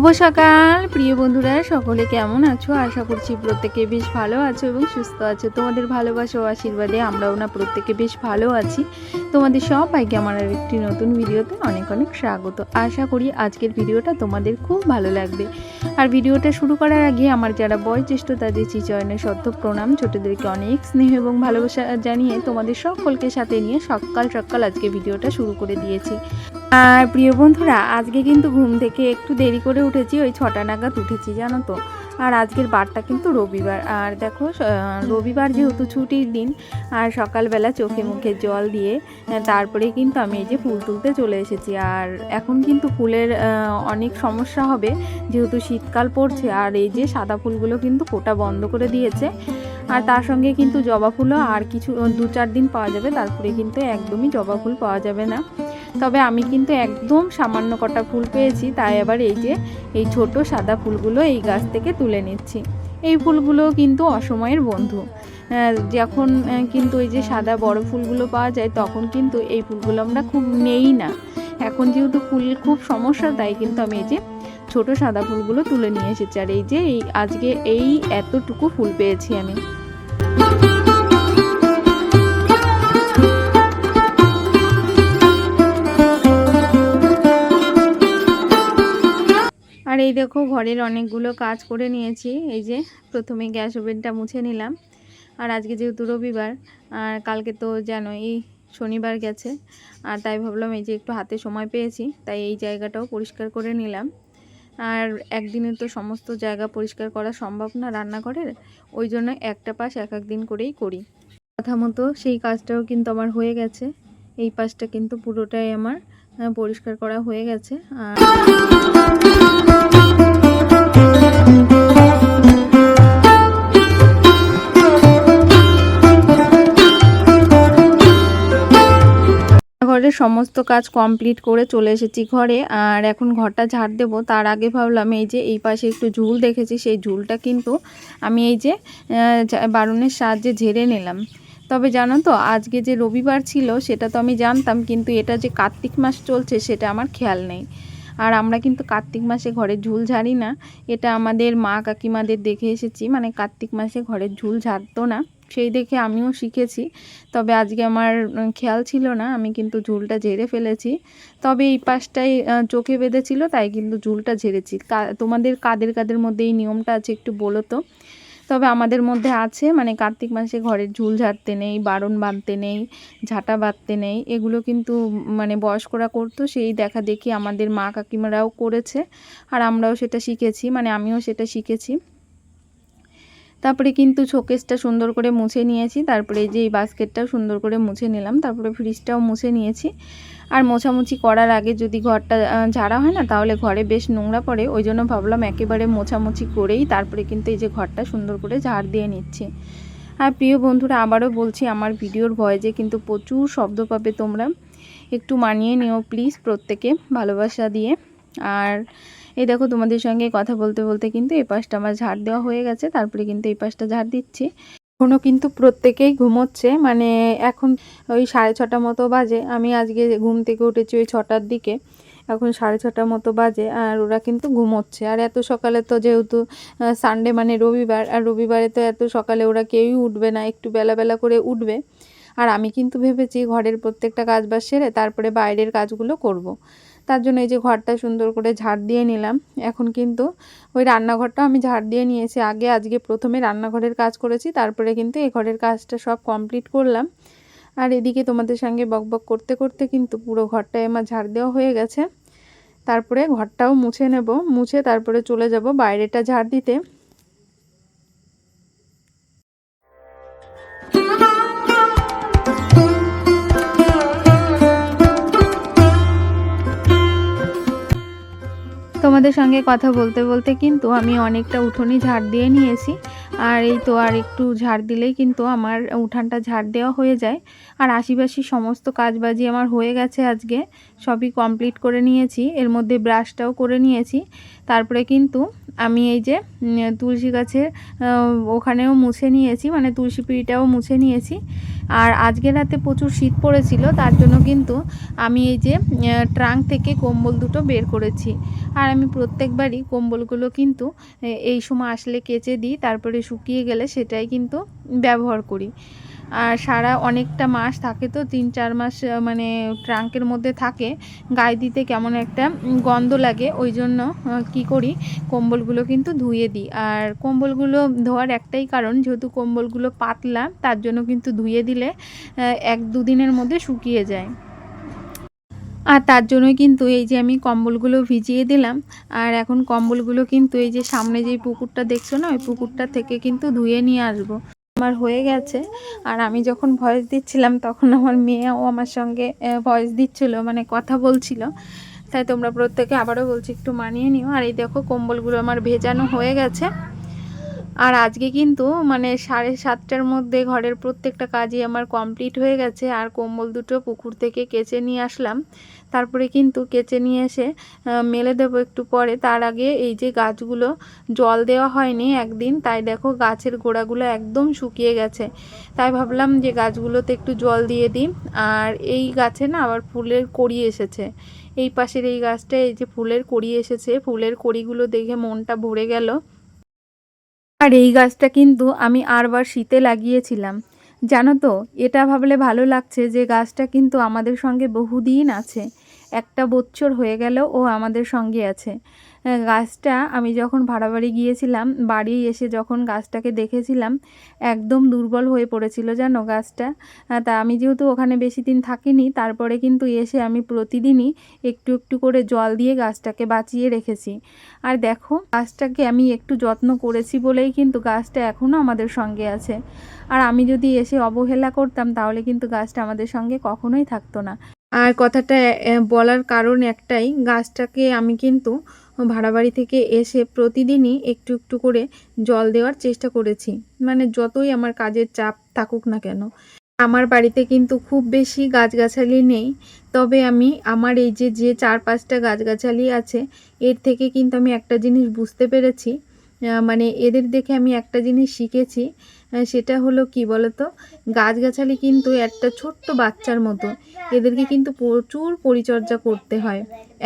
শুভ সকাল প্রিয় বন্ধুরা, সকলে কেমন আছো? আশা করছি প্রত্যেকে বেশ ভালো আছো এবং সুস্থ আছো। তোমাদের ভালোবাসা ও আশীর্বাদে আমরাও না প্রত্যেকে বেশ ভালো আছি। তোমাদের সবাইকে আমার একটি নতুন ভিডিওতে অনেক অনেক স্বাগত। আশা করি আজকের ভিডিওটা তোমাদের খুব ভালো লাগবে। আর ভিডিওটা শুরু করার আগে আমার যারা বয়োজ্যেষ্ঠ তাদের শ্রীচরণের শ্রদ্ধ প্রণাম, ছোটদেরকে অনেক স্নেহ এবং ভালোবাসা জানিয়ে তোমাদের সকলকে সাথে নিয়ে সকাল সকাল আজকে ভিডিওটা শুরু করে দিয়েছি। আর প্রিয় বন্ধুরা, আজকে কিন্তু ঘুম থেকে একটু দেরি করে উঠেছি, ওই 6টা নাগাদ উঠেছি জানো তো। আর আজকের বারটা কিন্তু রবিবার। আর দেখো রবিবার যেহেতু ছুটির দিন, আর সকালবেলা চোখে মুখে জল দিয়ে তারপরে কিন্তু আমি এই যে ফুল তুলতে চলে এসেছি। আর এখন কিন্তু ফুলের অনেক সমস্যা হবে, যেহেতু শীতকাল পড়ছে। আর এই যে সাদা ফুলগুলো কিন্তু ফোটা বন্ধ করে দিয়েছে। আর তার সঙ্গে কিন্তু জবা ফুলও আর কিছু 2-4 দিন পাওয়া যাবে, তারপরে কিন্তু একদমই জবা ফুল পাওয়া যাবে না। তবে আমি কিন্তু একদম সামান্য কটা ফুল পেয়েছি, তাই আবার এই যে এই ছোট সাদা ফুলগুলো এই গাছ থেকে তুলে নিচ্ছি। এই ফুলগুলো কিন্তু অসময়ের বন্ধু। যখন কিন্তু এই যে সাদা বড় ফুলগুলো পাওয়া যায় তখন কিন্তু এই ফুলগুলো আমরা খুব নেই না। এখন যেহেতু ফুলের খুব সমস্যা, তাই কিন্তু আমি এই যে ছোট সাদা ফুলগুলো তুলে নিয়ে এসেছি। আর এই যে আজকে এই এতটুকু ফুল পেয়েছি আমি। আর এই দেখো ঘরের অনেকগুলো কাজ করে নিয়েছি। এই যে প্রথমে গ্যাস ওভেনটা মুছে নিলাম। আর আজকে যেহেতু রবিবার, আর কালকে তো জানোই শনিবার গেছে, আর তাই ভাবলাম এই যে একটু হাতে সময় পেয়েছি, তাই এই জায়গাটাও পরিষ্কার করে নিলাম। আর একদিনে তো সমস্ত জায়গা পরিষ্কার করা সম্ভব না রান্নাঘরের, ওই জন্য একটা পাশ এক এক দিন করেই করি। কথা মতো সেই কাজটাও কিন্তু আমার হয়ে গেছে। এই পাশটা কিন্তু পুরোটাই আমার পরিষ্কার করা হয়ে গেছে। আর ঘরের সমস্ত কাজ কমপ্লিট করে চলে এসেছি ঘরে। আর এখন ঘরটা ঝাড় দেবো, তার আগে ভাবলাম এই যে এই পাশে একটু ঝুল দেখেছি, সেই ঝুলটা কিন্তু আমি এই যে বারুনের সাহায্যে ঝেড়ে নিলাম। তবে জানো তো, আজকে যে রবিবার ছিল সেটা তো আমি জানতাম, কিন্তু এটা যে কার্তিক মাস চলছে সেটা আমার খেয়াল নেই। আর আমরা কিন্তু কার্তিক মাসে ঘরের ঝুল ঝাড়ি না, এটা আমাদের মা কাকিমাদের দেখে এসেছি, মানে কার্তিক মাসে ঘরের ঝুল ঝাড়তো না, সেই দেখে আমিও শিখেছি। তবে আজকে আমার খেয়াল ছিল না, আমি কিন্তু ঝুলটা ঝেড়ে ফেলেছি। তবে এই পাশটাই চোখে বেঁধেছিল, তাই কিন্তু ঝুলটা ঝেড়েছি। তোমাদের কাদের কাদের মধ্যে এই নিয়মটা আছে একটু বলো তো। তবে আমাদের মধ্যে আছে, মানে কার্তিক মাসে ঘরের ঝুল ঝাড়তে নেই, বারণ বাঁধতে নেই, ঝাঁটা বাঁধতে নেই, এগুলো কিন্তু মানে বয়স্করা করতো, সেই দেখা দেখি আমাদের মা কাকিমারাও করেছে। আর আমরাও সেটা শিখেছি, মানে আমিও সেটা শিখেছি। তারপরে কিন্তু শোকেসটা সুন্দর করে মুছে নিয়েছি, তারপরে এই যে এই বাস্কেটটাও সুন্দর করে মুছে নিলাম, তারপরে ফ্রিজটাও মুছে নিয়েছি। আর মোছামুছি করার আগে যদি ঘরটা ঝাড়া হয় না, তাহলে ঘরে বেশ নোংরা পড়ে, ওই জন্য ভাবলাম একেবারে মোছামুছি করেই তারপরে কিন্তু এই যে ঘরটা সুন্দর করে ঝাড় দিয়ে নিচ্ছি। আর প্রিয় বন্ধুরা, আবারও বলছি, আমার ভিডিওর ভয়েসে কিন্তু প্রচুর শব্দ পাবে, তোমরা একটু মানিয়ে নিও প্লিজ প্রত্যেকে ভালোবাসা দিয়ে। আর এই দেখো তোমাদের সঙ্গে কথা বলতে বলতে কিন্তু এই পাশটা আমার ঝাড় দেওয়া হয়ে গেছে, তারপরে কিন্তু এই পাশটা ঝাড় দিচ্ছি। এখনও কিন্তু প্রত্যেকেই ঘুমোচ্ছে, মানে এখন ওই 6:30 মতো বাজে। আমি আজকে ঘুম থেকে উঠেছি ওই 6টার দিকে, এখন 6:30 মতো বাজে, আর ওরা কিন্তু ঘুমোচ্ছে। আর এত সকালে তো যেহেতু সানডে মানে রবিবার, আর রবিবারে তো এত সকালে ওরা কেউই উঠবে না, একটু বেলা বেলা করে উঠবে। আর আমি কিন্তু ভেবেছি ঘরের প্রত্যেকটা কাজ বাজ সেরে তারপরে বাইরের কাজগুলো করব। তার জন্য এই যে ঘরটা সুন্দর করে ঝাড় দিয়ে নিলাম। এখন কিন্তু ওই রান্নাঘরটাও আমি ঝাড় দিয়ে নিয়েছি আগে। আজকে প্রথমে রান্নাঘরের কাজ করেছি, তারপরে কিন্তু এই ঘরের কাজটা সব কমপ্লিট করলাম। আর এদিকে তোমাদের সঙ্গে বকবক করতে করতে কিন্তু পুরো ঘরটায় আমার ঝাড় দেওয়া হয়ে গেছে। তারপরে ঘরটাও মুছে নেব, মুছে তারপরে চলে যাব বাইরেটা ঝাড় দিতে। তোমাদের সঙ্গে কথা বলতে বলতে কিন্তু আমি অনেকটা উঠোনই ঝাড় দিয়ে নিয়েছি। আর এই তো আর একটু ঝাড় দিলেই কিন্তু আমার উঠানটা ঝাড় দেওয়া হয়ে যায়। আর আশিপাশি সমস্ত কাজবাজি আমার হয়ে গেছে, আজকে সবই কমপ্লিট করে নিয়েছি, এর মধ্যে ব্রাশটাও করে নিয়েছি। তারপরে কিন্তু আমি এই যে তুলসী গাছের ওখানেও মুছে নিয়েছি, মানে তুলসী পিঁড়িটাও মুছে নিয়েছি। আর আজকে রাতে প্রচুর শীত পড়েছিল, তার জন্য কিন্তু আমি এই যে ট্রাঙ্ক থেকে কম্বল দুটো বের করেছি। আর আমি প্রত্যেকবারই কম্বলগুলো কিন্তু এই সময় আসলে কেচে দিই, তারপরে শুকিয়ে গেলে সেটাই কিন্তু ব্যবহার করি। আর সারা অনেকটা মাস থাকে তো, 3-4 মাস মানে ট্রাঙ্কের মধ্যে থাকে, গায়ে দিতে কেমন একটা গন্ধ লাগে। ওই জন্য কী করি, কম্বলগুলো কিন্তু ধুয়ে দিই। আর কম্বলগুলো ধোয়ার একটাই কারণ, যেহেতু কম্বলগুলো পাতলা, তার জন্য কিন্তু ধুয়ে দিলে 1-2 দিনের মধ্যে শুকিয়ে যায়। আর তার জন্যই কিন্তু এই যে আমি কম্বলগুলো ভিজিয়ে দিলাম। আর এখন কম্বলগুলো কিন্তু এই যে সামনে যেই পুকুরটা দেখছো না, ওই পুকুরটা থেকে কিন্তু ধুয়ে নিয়ে আসবো। আমার হয়ে গেছে। আর আমি যখন ভয়েস দিচ্ছিলাম তখন আমার মেয়েও আমার সঙ্গে ভয়েস দিচ্ছিল, মানে কথা বলছিল। তাই তোমরা প্রত্যেকে আবারও বলছি একটু মানিয়ে নিও। আর এই দেখো কম্বলগুলো আমার ভেজানো হয়ে গেছে। আর আজকে কিন্তু মানে 7:30টার মধ্যে ঘরের প্রত্যেকটা কাজই আমার কমপ্লিট হয়ে গেছে। আর কম্বল দুটো পুকুর থেকে কেচে নিয়ে আসলাম। তারপরে কিন্তু কেচে নিয়ে এসে মেলে দেবো একটু পরে। তার আগে এই যে গাছগুলো জল দেওয়া হয়নি একদিন, তাই দেখো গাছের গোড়াগুলো একদম শুকিয়ে গেছে। তাই ভাবলাম যে গাছগুলোতে একটু জল দিয়ে দিই। আর এই গাছে না আবার ফুলের কড়ি এসেছে। এই পাশের এই গাছটায় এই যে ফুলের কড়ি এসেছে, ফুলের কড়িগুলো দেখে মনটা ভরে গেল। আর এই গাছটা কিন্তু আমি আরবার শীতে লাগিয়েছিলাম, জানো তো। এটা ভাবলে ভালো লাগছে যে গাছটা কিন্তু আমাদের সঙ্গে বহুদিন আছে, 1 বছর হয়ে গেল ও আমাদের সঙ্গে আছে। গাছটা আমি যখন ভাড়া বাড়ি গিয়েছিলাম, বাড়ি এসে যখন গাছটাকে দেখেছিলাম, একদম দুর্বল হয়ে পড়েছিল জানো গাছটা। তা আমি যেহেতু ওখানে বেশি দিন থাকিনি, তারপরে কিন্তু এসে আমি প্রতিদিনই একটু একটু করে জল দিয়ে গাছটাকে বাঁচিয়ে রেখেছি। আর দেখো গাছটাকে আমি একটু যত্ন করেছি বলেই কিন্তু গাছটা এখনও আমাদের সঙ্গে আছে। আর আমি যদি এসে অবহেলা করতাম তাহলে কিন্তু গাছটা আমাদের সঙ্গে কখনোই থাকতো না। আর কথাটা বলার কারণ একটাই, গাছটাকে আমি কিন্তু ভাড়া বাড়ি থেকে এসে প্রতিদিনই একটু একটু করে জল দেওয়ার চেষ্টা করেছি, মানে যতই আমার কাজের চাপ থাকুক না কেন। আমার বাড়িতে কিন্তু খুব বেশি গাছগাছালি নেই, তবে আমি আমার এই যে 4-5টা গাছগাছালি আছে, এর থেকে কিন্তু আমি একটা জিনিস বুঝতে পেরেছি। মানে এদের দেখে আমি একটা জিনিস শিখেছি, সেটা হলো কি বলতো, গাছগাছালি কিন্তু একটা ছোট্ট বাচ্চার মতো। এদেরকে কিন্তু প্রচুর পরিচর্যা করতে হয়।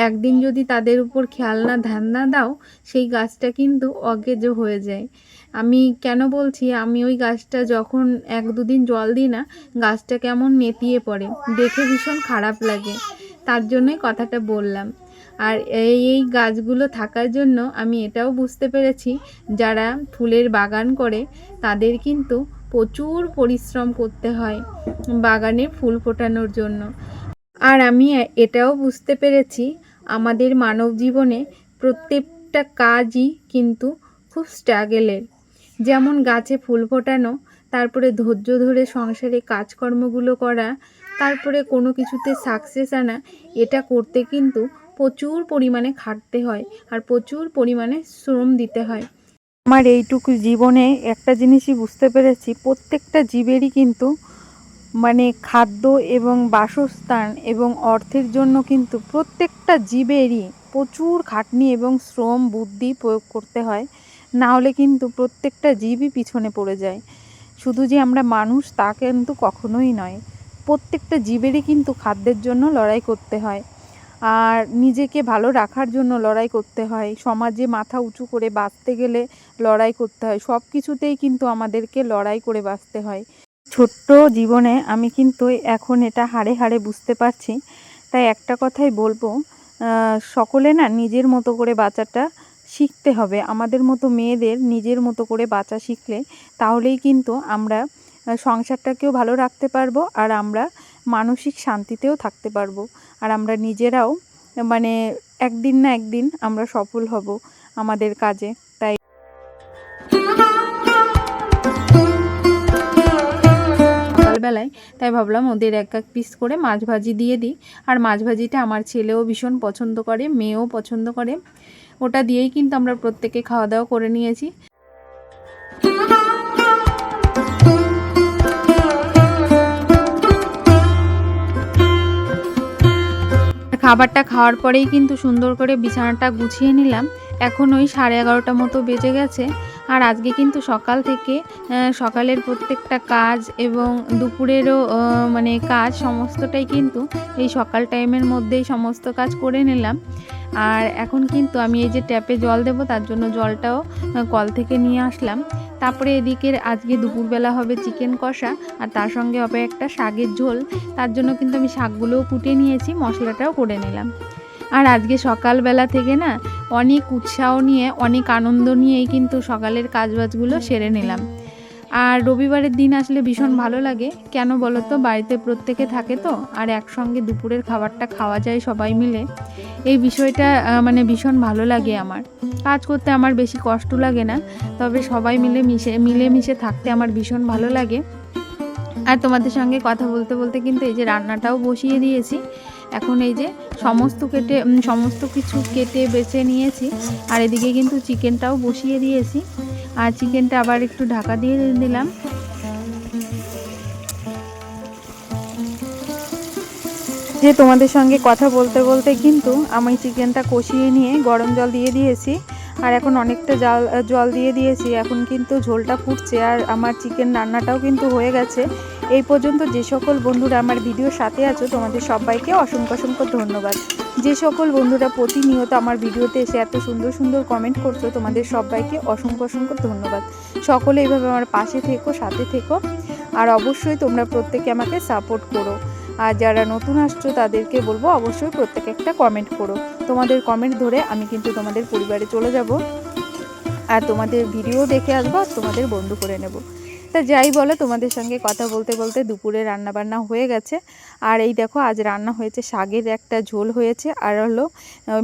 একদিন যদি তাদের উপর খেয়াল না ধ্যান না দাও, সেই গাছটা কিন্তু অকেজো হয়ে যায়। আমি কেন বলছি, আমি ওই গাছটা যখন 1-2 দিন জল দিই না, গাছটা কেমন নেতিয়ে পড়ে, দেখে ভীষণ খারাপ লাগে। তার জন্যই কথাটা বললাম। আর এই গাছগুলো থাকার জন্য আমি এটাও বুঝতে পেরেছি, যারা ফুলের বাগান করে তাদের কিন্তু প্রচুর পরিশ্রম করতে হয় বাগানে ফুল ফোটানোর জন্য। আর আমি এটাও বুঝতে পেরেছি, আমাদের মানব জীবনে প্রত্যেকটা কাজই কিন্তু খুব স্ট্রাগেলের। যেমন গাছে ফুল ফোটানো, তারপরে ধৈর্য ধরে সংসারে কাজকর্মগুলো করা, তারপরে কোনো কিছুতে সাকসেস আনা, এটা করতে কিন্তু প্রচুর পরিমাণে খাটতে হয় আর প্রচুর পরিমাণে শ্রম দিতে হয়। আমার এইটুকু জীবনে একটা জিনিসই বুঝতে পেরেছি, প্রত্যেকটা জীবেরই কিন্তু মানে খাদ্য এবং বাসস্থান এবং অর্থের জন্য কিন্তু প্রত্যেকটা জীবেরই প্রচুর খাটনি এবং শ্রম বুদ্ধি প্রয়োগ করতে হয়। না হলে কিন্তু প্রত্যেকটা জীবই পিছনে পড়ে যায়। শুধু যে আমরা মানুষ তা কিন্তু কখনোই নয়। প্রত্যেকটা জীবেরই কিন্তু খাদ্যের জন্য লড়াই করতে হয়, আর নিজেকে ভালো রাখার জন্য লড়াই করতে হয়, সমাজে মাথা উঁচু করে বাঁচতে গেলে লড়াই করতে হয়। সব কিছুতেই কিন্তু আমাদেরকে লড়াই করে বাঁচতে হয়। ছোট্ট জীবনে আমি কিন্তু এখন এটা হাড়ে হাড়ে বুঝতে পারছি। তাই একটা কথাই বলবো, সকলে না নিজের মতো করে বাঁচাটা শিখতে হবে। আমাদের মতো মেয়েদের নিজের মতো করে বাঁচা শিখলে তাহলেই কিন্তু আমরা সংসারটাকেও ভালো রাখতে পারবো, আর আমরা মানসিক শান্তিতেও থাকতে পারবো। আর আমরা নিজেরাও মানে একদিন না একদিন আমরা সফল হব আমাদের কাজে। তাই সকালবেলায় তাই ভাবলাম ওদের 1 পিস করে মাছ ভাজি দিয়ে দিই। আর মাছ ভাজিটা আমার ছেলেও ভীষণ পছন্দ করে, মেয়েও পছন্দ করে। ওটা দিয়েই কিন্তু আমরা প্রত্যেকে খাওয়া দাওয়া করে নিয়েছি। খাবারটা খাওয়ার পরেই কিন্তু সুন্দর করে বিছানাটা গুছিয়ে নিলাম। এখন ওই 11:30 মতো বেজে গেছে। আর আজকে কিন্তু সকাল থেকে সকালের প্রত্যেকটা কাজ এবং দুপুরেরও মানে কাজ সমস্তটাই কিন্তু এই সকাল টাইমের মধ্যেই সমস্ত কাজ করে নিলাম। আর এখন কিন্তু আমি এই যে ট্যাপে জল দেব তার জন্য জলটাও কল থেকে নিয়ে আসলাম। তারপরে এদিকে আজকে দুপুরবেলা হবে চিকেন কষা আর তার সঙ্গে হবে একটা শাকের ঝোল। তার জন্য কিন্তু আমি শাকগুলোও কুটে নিয়েছি, মশলাটাও করে নিলাম। আর আজকে সকালবেলা থেকে না অনেক উৎসাহ নিয়ে অনেক আনন্দ নিয়েই কিন্তু সকালের কাজবাজগুলো সেরে নিলাম। আর রবিবারের দিন আসলে ভীষণ ভালো লাগে, কেন বলো তো, বাড়িতে প্রত্যেকে থাকে তো, আর একসঙ্গে দুপুরের খাবারটা খাওয়া যায় সবাই মিলে। এই বিষয়টা মানে ভীষণ ভালো লাগে আমার। কাজ করতে আমার বেশি কষ্ট লাগে না, তবে সবাই মিলেমিশে থাকতে আমার ভীষণ ভালো লাগে। আর তোমাদের সঙ্গে কথা বলতে বলতে কিন্তু এই যে রান্নাটাও বসিয়ে দিয়েছি। এখন এই যে সমস্ত কিছু কেটে বেছে নিয়েছি, আর এদিকে কিন্তু চিকেনটাও বসিয়ে দিয়েছি। আর চিকেনটা আবার একটু ঢাকা দিয়ে দিলাম। যে তোমাদের সঙ্গে কথা বলতে বলতে কিন্তু আমি চিকেনটা কষিয়ে নিয়ে গরম জল দিয়ে দিয়েছি, আর এখন অনেকটা জল দিয়ে দিয়েছি। এখন কিন্তু ঝোলটা ফুটছে আর আমার চিকেন রান্নাটাও কিন্তু হয়ে গেছে। এই পর্যন্ত যে সকল বন্ধুরা আমার ভিডিওর সাথে আছো তোমাদের সবাইকে অসংখ্য ধন্যবাদ। যে সকল বন্ধুরা প্রতিনিয়ত আমার ভিডিওতে এসে এত সুন্দর সুন্দর কমেন্ট করছো তোমাদের সবাইকে অসংখ্য ধন্যবাদ। সকলে এইভাবে আমার পাশে থেকো, সাথে থেকো, আর অবশ্যই তোমরা প্রত্যেকে আমাকে সাপোর্ট করো। আর যারা নতুন আসছো তাদেরকে বলবো অবশ্যই প্রত্যেকে একটা কমেন্ট করো। তোমাদের কমেন্ট ধরে আমি কিন্তু তোমাদের পরিবারে চলে যাব আর তোমাদের ভিডিও দেখে আসবো আর তোমাদের বন্ধু করে নেব। তা যাই বলো, তোমাদের সঙ্গে কথা বলতে বলতে দুপুরে রান্নাবান্না হয়ে গেছে। আর এই দেখো আজ রান্না হয়েছে শাকের একটা ঝোল হয়েছে, আর হলো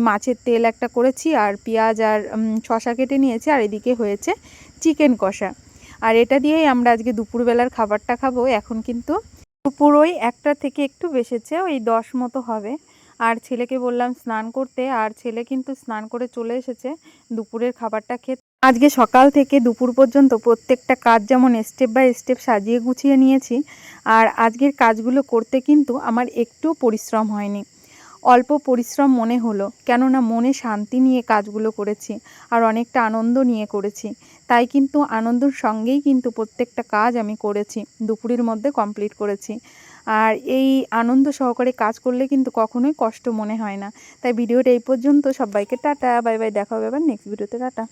মাছের তেল একটা করেছি, আর পেঁয়াজ আর শশা কেটে নিয়েছি, আর এদিকে হয়েছে চিকেন কষা। আর এটা দিয়েই আমরা আজকে দুপুরবেলার খাবারটা খাবো। এখন কিন্তু দুপুর ওই 1টা থেকে একটু বেশিছে, ওই 10 মতো হবে। আর ছেলেকে বললাম স্নান করতে, আর ছেলে কিন্তু স্নান করে চলে এসেছে দুপুরের খাবারটা খেতে। আজকে সকাল থেকে দুপুর পর্যন্ত প্রত্যেকটা কাজ যেমন স্টেপ বাই স্টেপ সাজিয়ে গুছিয়ে নিয়েছি। আর আজকের কাজগুলো করতে কিন্তু আমার একটু পরিশ্রম হয়নি, অল্প পরিশ্রম মনে হলো, কেননা মনে শান্তি নিয়ে কাজগুলো করেছি আর অনেকটা আনন্দ নিয়ে করেছি। তাই কিন্তু আনন্দের সঙ্গেই কিন্তু প্রত্যেকটা কাজ আমি করেছি, দুপুরের মধ্যে কমপ্লিট করেছি। আর এই আনন্দ সহকারে কাজ করলে কিন্তু কখনোই কষ্ট মনে হয় না। তাই ভিডিওটা এই পর্যন্ত, সবাইকে টাটা বাই বাই, দেখা হবে আবার নেক্সট ভিডিওতে, টাটা।